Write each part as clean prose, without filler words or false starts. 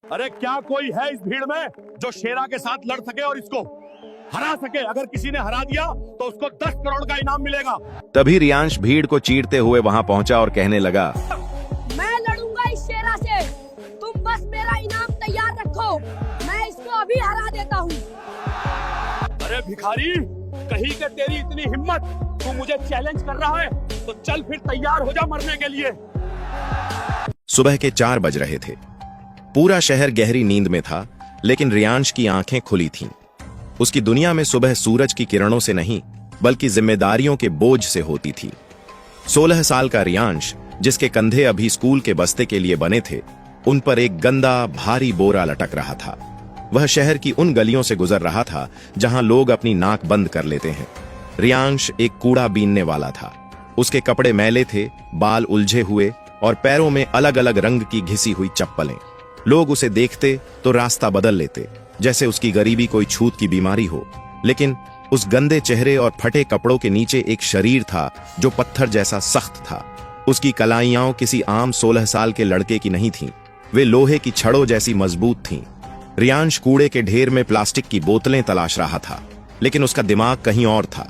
अरे क्या कोई है इस भीड़ में जो शेरा के साथ लड़ सके और इसको हरा सके? अगर किसी ने हरा दिया तो उसको 10 करोड़ का इनाम मिलेगा। तभी रियांश भीड़ को चीरते हुए वहां पहुंचा और कहने लगा, मैं लड़ूंगा इस शेरा से, तुम बस मेरा इनाम तैयार रखो, मैं इसको अभी हरा देता हूँ। अरे भिखारी, कहीं के तेरी इतनी हिम्मत, तू मुझे चैलेंज कर रहा है तो चल फिर तैयार हो जा मरने के लिए। सुबह के 4 बज रहे थे। पूरा शहर गहरी नींद में था, लेकिन रियांश की आंखें खुली थीं। उसकी दुनिया में सुबह सूरज की किरणों से नहीं, बल्कि जिम्मेदारियों के बोझ से होती थी। 16 साल का रियांश, जिसके कंधे अभी स्कूल के बस्ते के लिए बने थे, उन पर एक गंदा भारी बोरा लटक रहा था। वह शहर की उन गलियों से गुजर रहा था जहां लोग अपनी नाक बंद कर लेते हैं। रियांश एक कूड़ा बीनने वाला था। उसके कपड़े मैले थे, बाल उलझे हुए और पैरों में अलग अलग रंग की घिसी हुई चप्पलें। लोग उसे देखते तो रास्ता बदल लेते, जैसे उसकी गरीबी कोई छूत की बीमारी हो। लेकिन उस गंदे चेहरे और फटे कपड़ों के नीचे एक शरीर था जो पत्थर जैसा सख्त था। उसकी कलाइयां किसी आम 16 साल के लड़के की नहीं थीं, वे लोहे की छड़ों जैसी मजबूत थीं। रियांश कूड़े के ढेर में प्लास्टिक की बोतलें तलाश रहा था, लेकिन उसका दिमाग कहीं और था।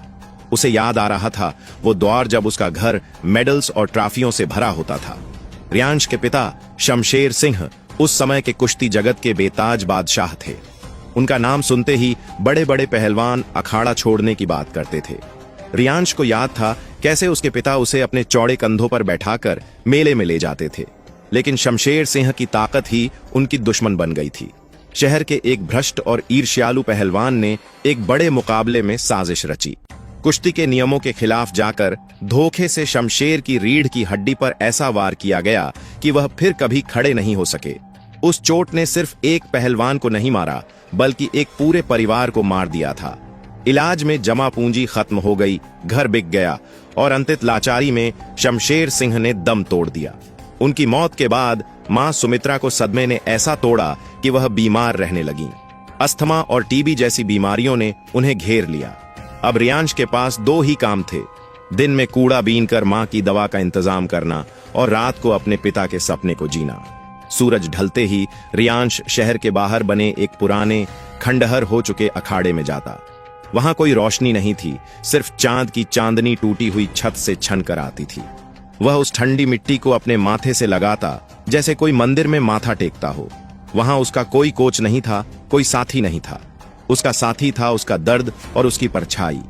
उसे याद आ रहा था वो दौर जब उसका घर मेडल्स और ट्रॉफियों से भरा होता था। रियांश के पिता शमशेर सिंह उस समय के कुश्ती जगत के बेताज बादशाह थे। उनका नाम सुनते ही बड़े बड़े पहलवान अखाड़ा छोड़ने की बात करते थे। रियांश को याद था कैसे उसके पिता उसे अपने चौड़े कंधों पर बैठाकर मेले में ले जाते थे, लेकिन शमशेर सिंह की ताकत ही उनकी दुश्मन बन गई थी। शहर के एक भ्रष्ट और ईर्ष्यालु पहलवान ने एक बड़े मुकाबले में साजिश रची। कुश्ती के नियमों के खिलाफ जाकर धोखे से शमशेर की रीढ़ की हड्डी पर ऐसा वार किया गया कि वह फिर कभी खड़े नहीं हो सके। उस चोट ने सिर्फ एक पहलवान को नहीं मारा, बल्कि एक पूरे परिवार को मार दिया था। इलाज में जमा पूंजी खत्म हो गई, घर बिक गया और अंतित लाचारी में शमशेर सिंह ने दम तोड़ दिया। उनकी मौत के बाद मां सुमित्रा को सदमे ने ऐसा तोड़ा कि वह बीमार रहने लगीं। अस्थमा और टीबी जैसी बीमारियों ने उन्हें घेर लिया। अब रियांश के पास 2 ही काम थे, दिन में कूड़ा बीनकर मां की दवा का इंतजाम करना और रात को अपने पिता के सपने को जीना। सूरज ढलते ही रियांश शहर के बाहर बने एक पुराने खंडहर हो चुके अखाड़े में जाता। वहां कोई रोशनी नहीं थी, सिर्फ चांद की चांदनी टूटी हुई छत से छन कर आती थी। वह उस ठंडी मिट्टी को अपने माथे से लगाता जैसे कोई मंदिर में माथा टेकता हो। वहां उसका कोई कोच नहीं था, कोई साथी नहीं था। उसका साथी था उसका दर्द और उसकी परछाई।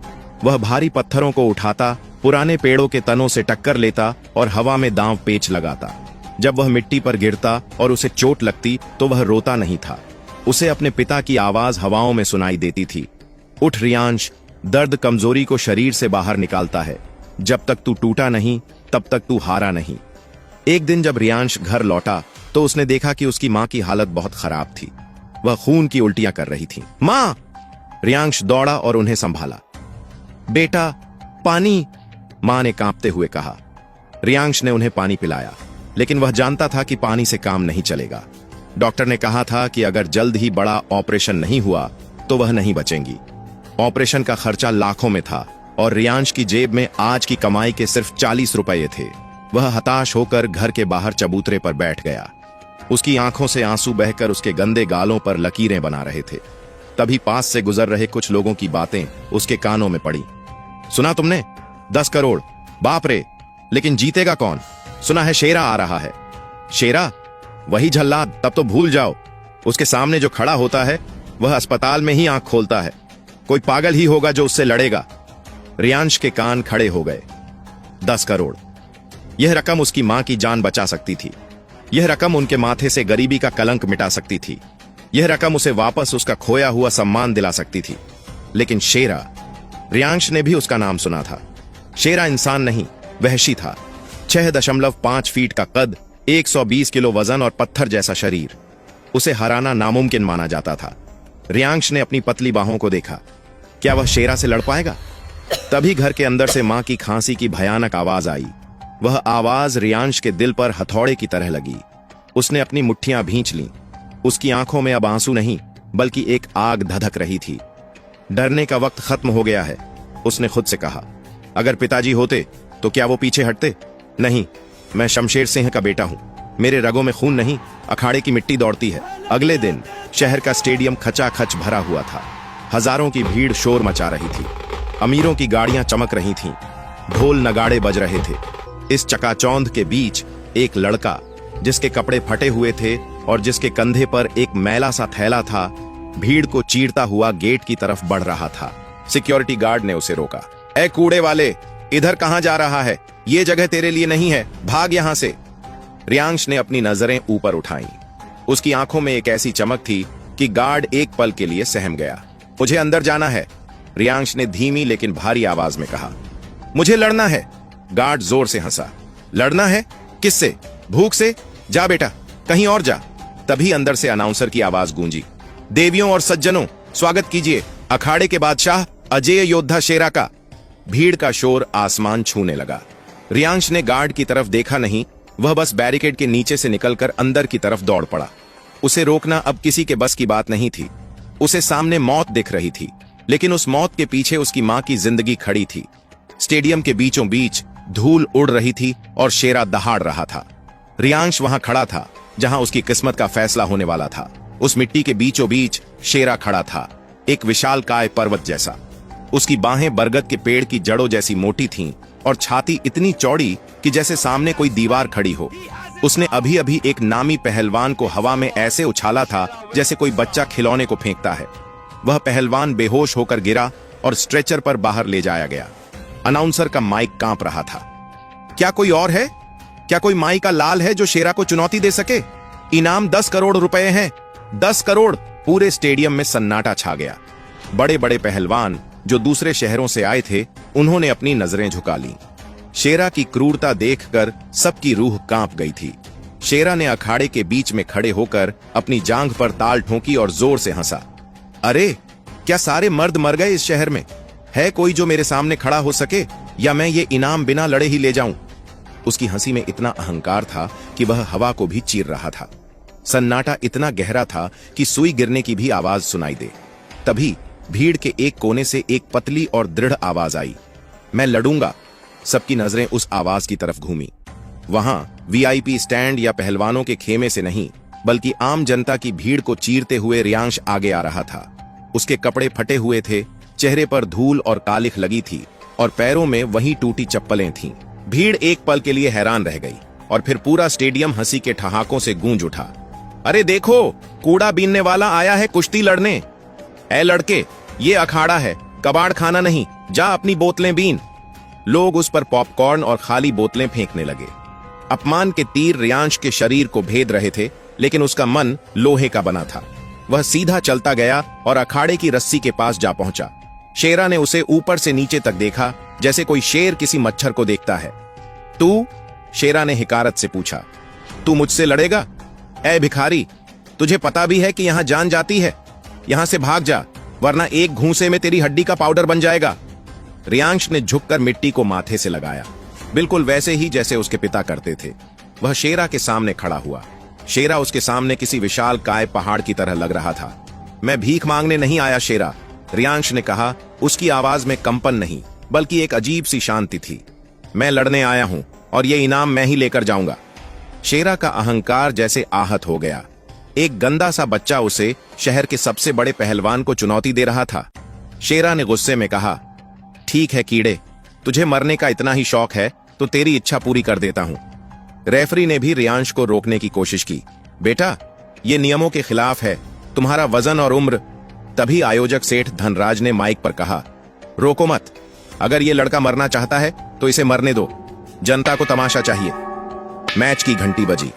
वह भारी पत्थरों को उठाता, पुराने पेड़ों के तनों से टक्कर लेता और हवा में दांव पेच लगाता। जब वह मिट्टी पर गिरता और उसे चोट लगती तो वह रोता नहीं था। उसे अपने पिता की आवाज हवाओं में सुनाई देती थी, उठ रियांश, दर्द कमजोरी को शरीर से बाहर निकालता है। जब तक तू टूटा नहीं, तब तक तू हारा नहीं। एक दिन जब रियांश घर लौटा तो उसने देखा कि उसकी मां की हालत बहुत खराब थी। वह खून की उल्टियां कर रही थी। मां! रियांश दौड़ा और उन्हें संभाला। बेटा, पानी! मां ने कांपते हुए कहा। रियांश ने उन्हें पानी पिलाया, लेकिन वह जानता था कि पानी से काम नहीं चलेगा। डॉक्टर ने कहा था कि अगर जल्द ही बड़ा ऑपरेशन नहीं हुआ तो वह नहीं बचेंगी। ऑपरेशन का खर्चा लाखों में था और रियांश की जेब में आज की कमाई के सिर्फ 40 रुपये थे। वह हताश होकर घर के बाहर चबूतरे पर बैठ गया। उसकी आंखों से आंसू बहकर उसके गंदे गालों पर लकीरें बना रहे थे। तभी पास से गुजर रहे कुछ लोगों की बातें उसके कानों में पड़ी। सुना तुमने? 10 करोड़! बाप रे! लेकिन जीतेगा कौन? सुना है शेरा आ रहा है। शेरा? वही जल्लाद, तब तो भूल जाओ। उसके सामने जो खड़ा होता है वह अस्पताल में ही आंख खोलता है। कोई पागल ही होगा जो उससे लड़ेगा। रियांश के कान खड़े हो गए। 10 करोड़! यह रकम उसकी मां की जान बचा सकती थी। यह रकम उनके माथे से गरीबी का कलंक मिटा सकती थी। यह रकम उसे वापस उसका खोया हुआ सम्मान दिला सकती थी। लेकिन शेरा, रियांश ने भी उसका नाम सुना था। शेरा इंसान नहीं, वहशी था। 6.5 फीट का कद, 120 किलो वजन और पत्थर जैसा शरीर। उसे हराना नामुमकिन माना जाता था। रियांश ने अपनी पतली बाहों को देखा। क्या वह शेरा से लड़ पाएगा? तभी घर के अंदर से मां की खांसी की भयानक आवाज आई। वह आवाज रियांश के दिल पर हथौड़े की तरह लगी। उसने अपनी मुट्ठियां भींच लीं। उसकी आंखों में अब आंसू नहीं, बल्कि एक आग धधक रही थी। डरने का वक्त खत्म हो गया है, उसने खुद से कहा। अगर पिताजी होते तो क्या वो पीछे हटते? नहीं, मैं शमशेर सिंह का बेटा हूं। मेरे रगों में खून नहीं, अखाड़े की मिट्टी दौड़ती है। अगले दिन शहर का स्टेडियम खचाखच भरा हुआ था। हजारों की भीड़ शोर मचा रही थी। अमीरों की गाड़ियां चमक रही थीं। ढोल नगाड़े बज रहे थे। इस चकाचौंध के बीच एक लड़का, जिसके कपड़े फटे हुए थे और जिसके कंधे पर एक मैला सा थैला था, भीड़ को चीरता हुआ गेट की तरफ बढ़ रहा था। सिक्योरिटी गार्ड ने उसे रोका। ए कूड़े वाले, इधर कहां जा रहा है? ये जगह तेरे लिए नहीं है, भाग यहां से। रियांश ने अपनी नजरें ऊपर उठाई। उसकी आंखों में एक ऐसी चमक थी कि गार्ड एक पल के लिए सहम गया। मुझे अंदर जाना है, रियांश ने धीमी लेकिन भारी आवाज में कहा। मुझे लड़ना है। गार्ड जोर से हंसा। लड़ना है? किससे? भूख से? जा बेटा, कहीं और जा। तभी अंदर से अनाउंसर की आवाज गूंजी। देवियों और सज्जनों, स्वागत कीजिए अखाड़े के बादशाह अजेय योद्धा शेरा का। भीड़ का शोर आसमान छूने लगा। रियांश ने गार्ड की तरफ देखा नहीं, वह बस बैरिकेड के नीचे से निकलकर अंदर की तरफ दौड़ पड़ा। उसे रोकना अब किसी के बस की बात नहीं थी। उसे सामने मौत दिख रही थी, लेकिन उस मौत के पीछे उसकी मां की जिंदगी खड़ी थी। स्टेडियम के बीचों बीच धूल उड़ रही थी और शेरा दहाड़ रहा था। रियांश वहां खड़ा था जहां उसकी किस्मत का फैसला होने वाला था। उस मिट्टी के बीचों बीच शेरा खड़ा था, एक विशालकाय पर्वत जैसा। उसकी बाहें बरगद के पेड़ की जड़ों जैसी मोटी थीं और छाती इतनी चौड़ी कि जैसे सामने कोई दीवार खड़ी हो। उसने अभी अभी एक नामी पहलवान को हवा में ऐसे उछाला था जैसे कोई बच्चा खिलौने को फेंकता है। वह पहलवान बेहोश होकर गिरा और स्ट्रेचर पर बाहर ले जाया गया। अनाउंसर का माइक कांप रहा था। क्या कोई और है? क्या कोई माई का लाल है जो शेरा को चुनौती दे सके? इनाम 10 करोड़ रुपए हैं। 10 करोड़। पूरे स्टेडियम में सन्नाटा छा गया। बड़े बड़े पहलवान जो दूसरे शहरों से आए थे, उन्होंने अपनी नजरें झुका लीं। शेरा की क्रूरता देखकर सबकी रूह कांप गई थी। शेरा ने अखाड़े के बीच में खड़े होकर अपनी जांघ पर ताल ठोंकी और जोर से हंसा। अरे, क्या सारे मर्द मर गए इस शहर में? है कोई जो मेरे सामने खड़ा हो सके, या मैं ये इनाम बिना लड़े ही ले जाऊं? उसकी हंसी में इतना अहंकार था कि वह हवा को भी चीर रहा था। सन्नाटा इतना गहरा था कि सुई गिरने की भी आवाज सुनाई दे। तभी भीड़ के एक कोने से एक पतली और दृढ़ आवाज आई। मैं लड़ूंगा। सबकी नजरें उस आवाज की तरफ घूमी। वहां वीआईपी स्टैंड या पहलवानों के खेमे से नहीं, बल्कि आम जनता की भीड़ को चीरते हुए रियांश आगे आ रहा था। उसके कपड़े फटे हुए थे, चेहरे पर धूल और कालिख लगी थी और पैरों में वही टूटी चप्पलें थीं। भीड़ एक पल के लिए हैरान रह गई और फिर पूरा स्टेडियम हंसी के ठहाकों से गूंज उठा। अरे देखो, कूड़ा बीनने वाला आया है कुश्ती लड़ने। ऐ लड़के, ये अखाड़ा है, कबाड़ खाना नहीं। जा अपनी बोतलें बीन। लोग उस पर पॉपकॉर्न और खाली बोतलें फेंकने लगे। अपमान के तीर रियांश के शरीर को भेद रहे थे, लेकिन उसका मन लोहे का बना था। वह सीधा चलता गया और अखाड़े की रस्सी के पास जा पहुंचा। शेरा ने उसे ऊपर से नीचे तक देखा, जैसे कोई शेर किसी मच्छर को देखता है। तू? शेरा ने हिकारत से पूछा। तू मुझसे लड़ेगा? ऐ भिखारी, तुझे पता भी है कि यहां जान जाती है। यहां से भाग जा, वरना एक घूंसे में तेरी हड्डी का पाउडर बन जाएगा। रियांश ने झुककर मिट्टी को माथे से लगाया, बिल्कुल वैसे ही जैसे उसके पिता करते थे। वह शेरा के सामने खड़ा हुआ। शेरा उसके सामने किसी विशाल काय पहाड़ की तरह लग रहा था। मैं भीख मांगने नहीं आया शेरा, रियांश ने कहा। उसकी आवाज में कंपन नहीं, बल्कि एक अजीब सी शांति थी। मैं लड़ने आया हूं और ये इनाम मैं ही लेकर जाऊंगा। शेरा का अहंकार जैसे आहत हो गया। एक गंदा सा बच्चा उसे, शहर के सबसे बड़े पहलवान को चुनौती दे रहा था। शेरा ने गुस्से में कहा, ठीक है कीड़े, तुझे मरने का इतना ही शौक है तो तेरी इच्छा पूरी कर देता हूं। रेफरी ने भी रियांश को रोकने की कोशिश की। बेटा, ये नियमों के खिलाफ है, तुम्हारा वजन और उम्र। तभी आयोजक सेठ धनराज ने माइक पर कहा, रोको मत। अगर ये लड़का मरना चाहता है तो इसे मरने दो। जनता को तमाशा चाहिए। मैच की घंटी बजी।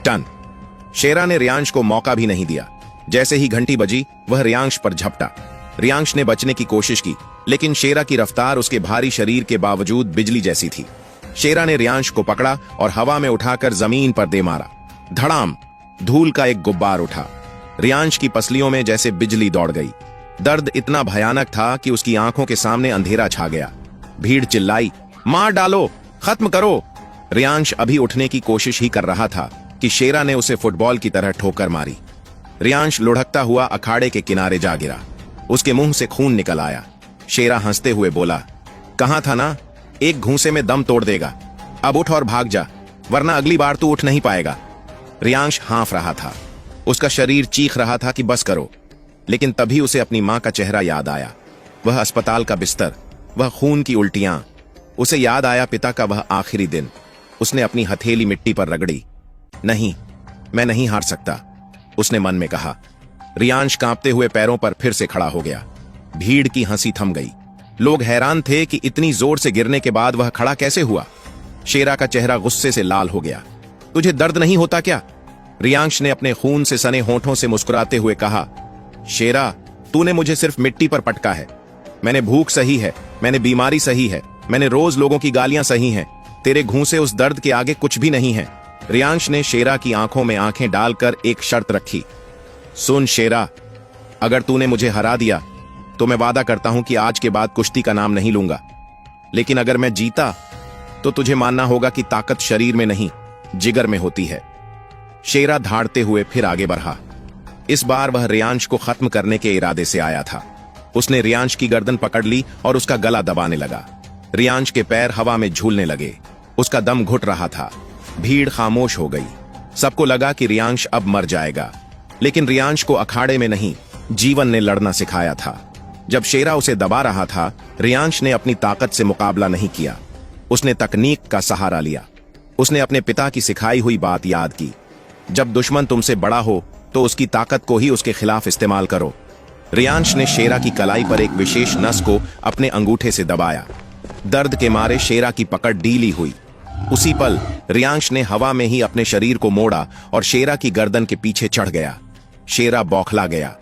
टन। शेरा ने रियांश को मौका भी नहीं दिया। जैसे ही घंटी बजी, वह रियांश पर झपटा। रियांश ने बचने की कोशिश की, लेकिन शेरा की रफ्तार उसके भारी शरीर के बावजूद बिजली जैसी थी। शेरा ने रियांश को पकड़ा और हवा में उठाकर जमीन पर दे मारा। धड़ाम। धूल का एक गुब्बार उठा। रियांश की पसलियों में जैसे बिजली दौड़ गई। दर्द इतना भयानक था कि उसकी आंखों के सामने अंधेरा छा गया। भीड़ चिल्लाई, मार डालो, खत्म करो। रियांश अभी उठने की कोशिश ही कर रहा था कि शेरा ने उसे फुटबॉल की तरह ठोकर मारी। रियांश लुढ़कता हुआ अखाड़े के किनारे जा गिरा। उसके मुंह से खून निकल आया। शेरा हंसते हुए बोला, कहा था ना, एक घूंसे में दम तोड़ देगा। अब उठ और भाग जा, वरना अगली बार तू उठ नहीं पाएगा। रियांश हाँफ रहा था। उसका शरीर चीख रहा था कि बस करो, लेकिन तभी उसे अपनी मां का चेहरा याद आया। वह अस्पताल का बिस्तर, वह खून की उल्टियां। उसे याद आया पिता का वह आखिरी दिन। उसने अपनी हथेली मिट्टी पर रगड़ी। नहीं, मैं नहीं हार सकता, उसने मन में कहा। रियांश कांपते हुए पैरों पर फिर से खड़ा हो गया। भीड़ की हंसी थम गई। लोग हैरान थे कि इतनी जोर से गिरने के बाद वह खड़ा कैसे हुआ। शेरा का चेहरा गुस्से से लाल हो गया। तुझे दर्द नहीं होता क्या? रियांश ने अपने खून से सने होठों से मुस्कुराते हुए कहा। शेरा, तूने मुझे सिर्फ मिट्टी पर पटका है। मैंने भूख सही है, मैंने बीमारी सही है, मैंने रोज लोगों की गालियां सही हैं। तेरे घूंसे उस दर्द के आगे कुछ भी नहीं है। रियांश ने शेरा की आंखों में आंखें डालकर एक शर्त रखी। सुन शेरा, अगर तूने मुझे हरा दिया तो मैं वादा करता हूं कि आज के बाद कुश्ती का नाम नहीं लूंगा। लेकिन अगर मैं जीता तो तुझे मानना होगा कि ताकत शरीर में नहीं, जिगर में होती है। शेरा धाड़ते हुए फिर आगे बढ़ा। इस बार वह रियांश को खत्म करने के इरादे से आया था। उसने रियांश की गर्दन पकड़ ली और उसका गला दबाने लगा। रियांश के पैर हवा में झूलने लगे। उसका दम घुट रहा था। भीड़ खामोश हो गई। सबको लगा कि रियांश अब मर जाएगा, लेकिन रियांश को अखाड़े में नहीं, जीवन ने लड़ना सिखाया था। जब शेरा उसे दबा रहा था, रियांश ने अपनी ताकत से मुकाबला नहीं किया। उसने तकनीक का सहारा लिया। उसने अपने पिता की सिखाई हुई बात याद की। जब दुश्मन तुमसे बड़ा हो तो उसकी ताकत को ही उसके खिलाफ इस्तेमाल करो। रियांश ने शेरा की कलाई पर एक विशेष नस को अपने अंगूठे से दबाया। दर्द के मारे शेरा की पकड़ ढीली हुई। उसी पल रियांश ने हवा में ही अपने शरीर को मोड़ा और शेरा की गर्दन के पीछे चढ़ गया। शेरा बौखला गया।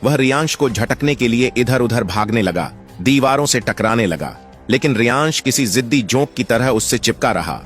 वह रियांश को झटकने के लिए इधर उधर भागने लगा, दीवारों से टकराने लगा, लेकिन रियांश किसी जिद्दी जोंक की तरह उससे चिपका रहा।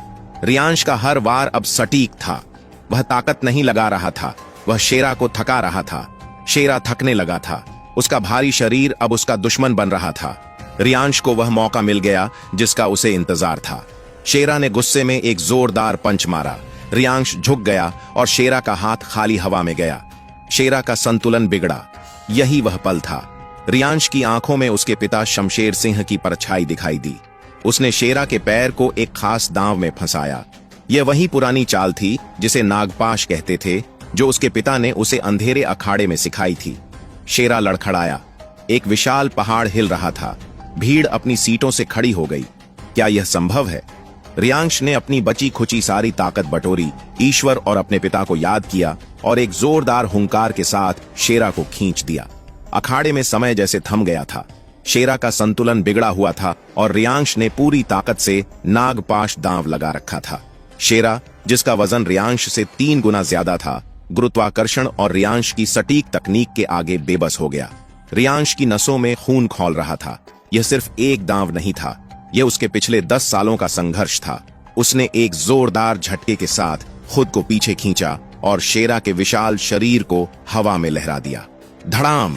रियांश का हर वार अब सटीक था। वह ताकत नहीं लगा रहा था, वह शेरा को थका रहा था। शेरा थकने लगा था। उसका भारी शरीर अब उसका दुश्मन बन रहा था। रियांश को वह मौका मिल गया जिसका उसे इंतजार था। शेरा ने गुस्से में एक जोरदार पंच मारा। रियांश झुक गया और शेरा का हाथ खाली हवा में गया। शेरा का संतुलन बिगड़ा। यही वह पल था। रियांश की आंखों में उसके पिता शमशेर सिंह की परछाई दिखाई दी। उसने शेरा के पैर को एक खास दांव में फंसाया। यह वही पुरानी चाल थी जिसे नागपाश कहते थे, जो उसके पिता ने उसे अंधेरे अखाड़े में सिखाई थी। शेरा लड़खड़ाया। एक विशाल पहाड़ हिल रहा था। भीड़ अपनी सीटों से खड़ी हो गई। क्या यह संभव है? रियांश ने अपनी बची खुची सारी ताकत बटोरी, ईश्वर और अपने पिता को याद किया और एक जोरदार हुंकार के साथ शेरा को खींच दिया। अखाड़े में समय जैसे थम गया था। शेरा का संतुलन बिगड़ा हुआ था और रियांश ने पूरी ताकत से नागपाश दांव लगा रखा था। शेरा, जिसका वजन रियांश से 3 गुना ज्यादा था, गुरुत्वाकर्षण और रियांश की सटीक तकनीक के आगे बेबस हो गया। रियांश की नसों में खून खौल रहा था। यह सिर्फ एक दांव नहीं था, यह उसके पिछले 10 सालों का संघर्ष था। उसने एक जोरदार झटके के साथ खुद को पीछे खींचा और शेरा के विशाल शरीर को हवा में लहरा दिया। धड़ाम!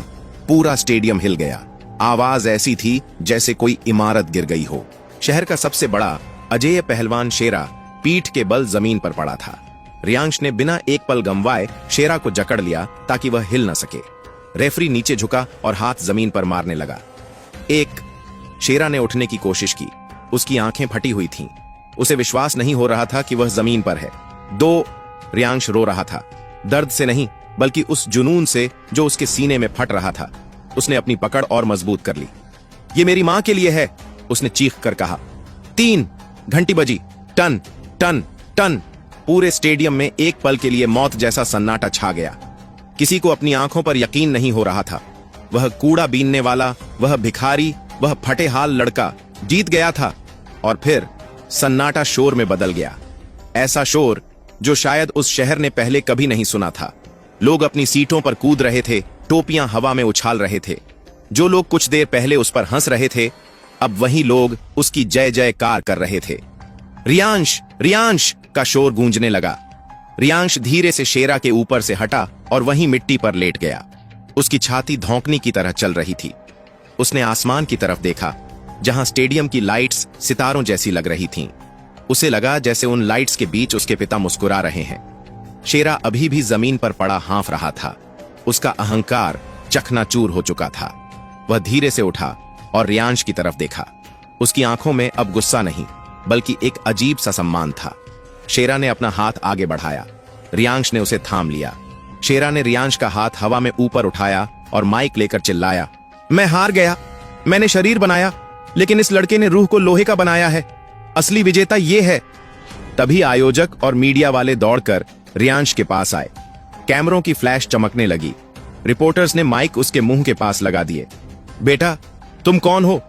पूरा स्टेडियम हिल गया। आवाज ऐसी थी जैसे कोई इमारत गिर गई हो। शहर का सबसे बड़ा अजेय पहलवान शेरा पीठ के बल जमीन पर पड़ा था। रियांश ने बिना एक पल गंवाए शेरा को जकड़ लिया ताकि वह हिल न सके। रेफरी नीचे झुका और हाथ जमीन पर मारने लगा। 1। शेरा ने उठने की कोशिश की। उसकी आंखें फटी हुई थीं। उसे विश्वास नहीं हो रहा था कि वह जमीन पर है। 2। रियांश रो रहा था, दर्द से नहीं बल्कि उस जुनून से जो उसके सीने में फट रहा था। उसने अपनी पकड़ और मजबूत कर ली। ये मेरी मां के लिए है, उसने चीख कर कहा। 3। घंटी बजी। टन टन टन। पूरे स्टेडियम में एक पल के लिए मौत जैसा सन्नाटा छा गया। किसी को अपनी आंखों पर यकीन नहीं हो रहा था। वह कूड़ा बीनने वाला, वह भिखारी, वह फटे हाल लड़का जीत गया था। और फिर सन्नाटा शोर में बदल गया। ऐसा शोर जो शायद उस शहर ने पहले कभी नहीं सुना था। लोग अपनी सीटों पर कूद रहे थे, टोपियां हवा में उछाल रहे थे। जो लोग कुछ देर पहले उस पर हंस रहे थे, अब वही लोग उसकी जय जयकार कर रहे थे। रियांश, रियांश का शोर गूंजने लगा। रियांश धीरे से शेरा के ऊपर से हटा और वहीं मिट्टी पर लेट गया। उसकी छाती धौंकनी की तरह चल रही थी। उसने आसमान की तरफ देखा, जहां स्टेडियम की लाइट्स सितारों जैसी लग रही थीं। उसे लगा जैसे उन लाइट्स के बीच उसके पिता मुस्कुरा रहे हैं। शेरा अभी भी जमीन पर पड़ा हाँफ रहा था। उसका अहंकार चकनाचूर हो चुका था। वह धीरे से उठा और रियांश की तरफ देखा। उसकी आंखों में अब गुस्सा नहीं बल्कि एक अजीब सा सम्मान था। शेरा ने अपना हाथ आगे बढ़ाया। रियांश ने उसे थाम लिया। शेरा ने रियांश का हाथ हवा में ऊपर उठाया और माइक लेकर चिल्लाया, मैं हार गया। मैंने शरीर बनाया, लेकिन इस लड़के ने रूह को लोहे का बनाया है। असली विजेता ये है। तभी आयोजक और मीडिया वाले दौड़कर रियांश के पास आए। कैमरों की फ्लैश चमकने लगी। रिपोर्टर्स ने माइक उसके मुंह के पास लगा दिए। बेटा, तुम कौन हो?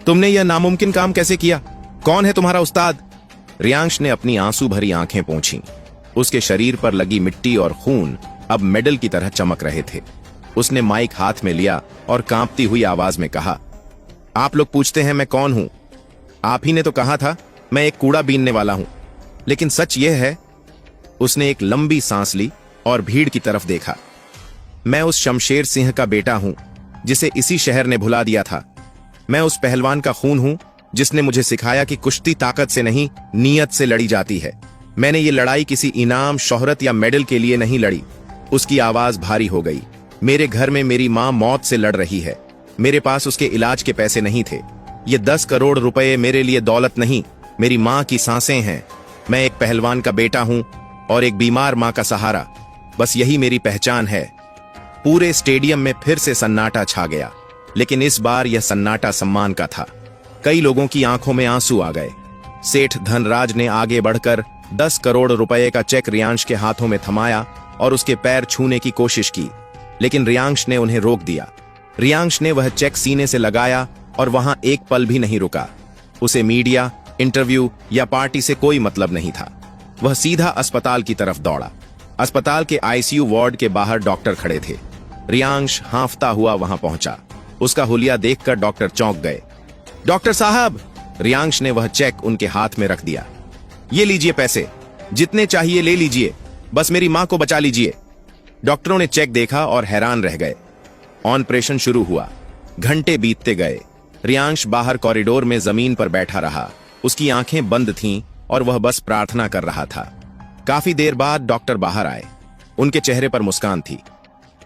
तुमने यह नामुमकिन काम कैसे किया? कौन है तुम्हारा उस्ताद? रियांश ने अपनी आंसू भरी आंखें पोंछी। उसके शरीर पर लगी मिट्टी और खून अब मेडल की तरह चमक रहे थे। उसने माइक हाथ में लिया और कांपती हुई आवाज में कहा, आप लोग पूछते हैं मैं कौन हूं? आप ही ने तो कहा था मैं एक कूड़ा बीनने वाला हूं। लेकिन सच यह है। उसने एक लंबी सांस ली और भीड़ की तरफ देखा। मैं उस शमशेर सिंह का बेटा हूं जिसे इसी शहर ने भुला दिया था। मैं उस पहलवान का खून हूं जिसने मुझे सिखाया कि कुश्ती ताकत से नहीं, नीयत से लड़ी जाती है। मैंने ये लड़ाई किसी इनाम, शोहरत या मेडल के लिए नहीं लड़ी। उसकी आवाज भारी हो गई। मेरे घर में मेरी मां मौत से लड़ रही है। मेरे पास उसके इलाज के पैसे नहीं थे। ये 10 करोड़ रुपए मेरे लिए दौलत नहीं, मेरी मां की सांसें हैं। मैं एक पहलवान का बेटा हूं और एक बीमार मां का सहारा। बस यही मेरी पहचान है। पूरे स्टेडियम में फिर से सन्नाटा छा गया, लेकिन इस बार यह सन्नाटा सम्मान का था। कई लोगों की आंखों में आंसू आ गए। सेठ धनराज ने आगे बढ़कर 10 करोड़ रुपए का चेक रियांश के हाथों में थमाया और उसके पैर छूने की कोशिश की, लेकिन रियांश ने उन्हें रोक दिया। रियांश ने वह चेक सीने से लगाया और वहां एक पल भी नहीं रुका। उसे मीडिया, इंटरव्यू या पार्टी से कोई मतलब नहीं था। वह सीधा अस्पताल की तरफ दौड़ा। अस्पताल के आईसीयू वार्ड के बाहर डॉक्टर खड़े थे। रियांश हांफता हुआ वहां पहुंचा। उसका हुलिया देखकर डॉक्टर चौंक गए। डॉक्टर साहब! रियांश ने वह चेक उनके हाथ में रख दिया। ये लीजिए पैसे, जितने चाहिए ले लीजिए, बस मेरी मां को बचा लीजिए। डॉक्टरों ने चेक देखा और हैरान रह गए। ऑपरेशन शुरू हुआ। घंटे बीतते गए। रियांश बाहर कॉरिडोर में जमीन पर बैठा रहा। उसकी आंखें बंद थीं और वह बस प्रार्थना कर रहा था। काफी देर बाद डॉक्टर बाहर आए। उनके चेहरे पर मुस्कान थी।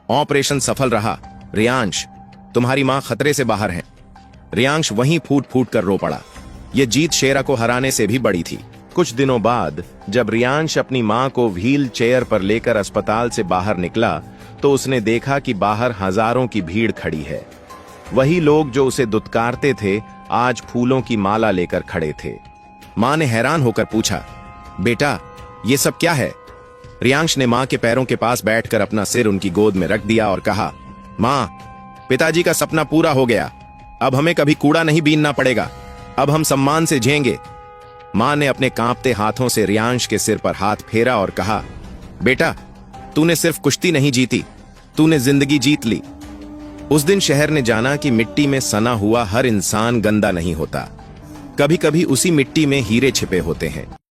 ऑपरेशन सफल रहा। रियांश, तुम्हारी मां खतरे से बाहर है। रियांश वहीं फूट फूट कर रो पड़ा। यह जीत शेरा को हराने से भी बड़ी थी। कुछ दिनों बाद जब रियांश अपनी मां को व्हील चेयर पर लेकर अस्पताल से बाहर निकला तो उसने देखा कि बाहर हजारों की भीड़ खड़ी है। वही लोग जो उसे दुत्कारते थे आज फूलों की माला लेकर खड़े थे। मां ने हैरान होकर पूछा, बेटा, ये सब क्या है? रियांश ने मां के पैरों के पास बैठकर अपना सिर उनकी गोद में रख दिया और कहा, मां, पिताजी का सपना पूरा हो गया। अब हमें कभी कूड़ा नहीं बीनना पड़ेगा। अब हम सम्मान से जिएंगे। मां ने अपने कांपते हाथों से रियांश के सिर पर हाथ फेरा और कहा, बेटा, तूने सिर्फ कुश्ती नहीं जीती, तूने जिंदगी जीत ली। उस दिन शहर ने जाना कि मिट्टी में सना हुआ हर इंसान गंदा नहीं होता। कभी कभी उसी मिट्टी में हीरे छिपे होते हैं।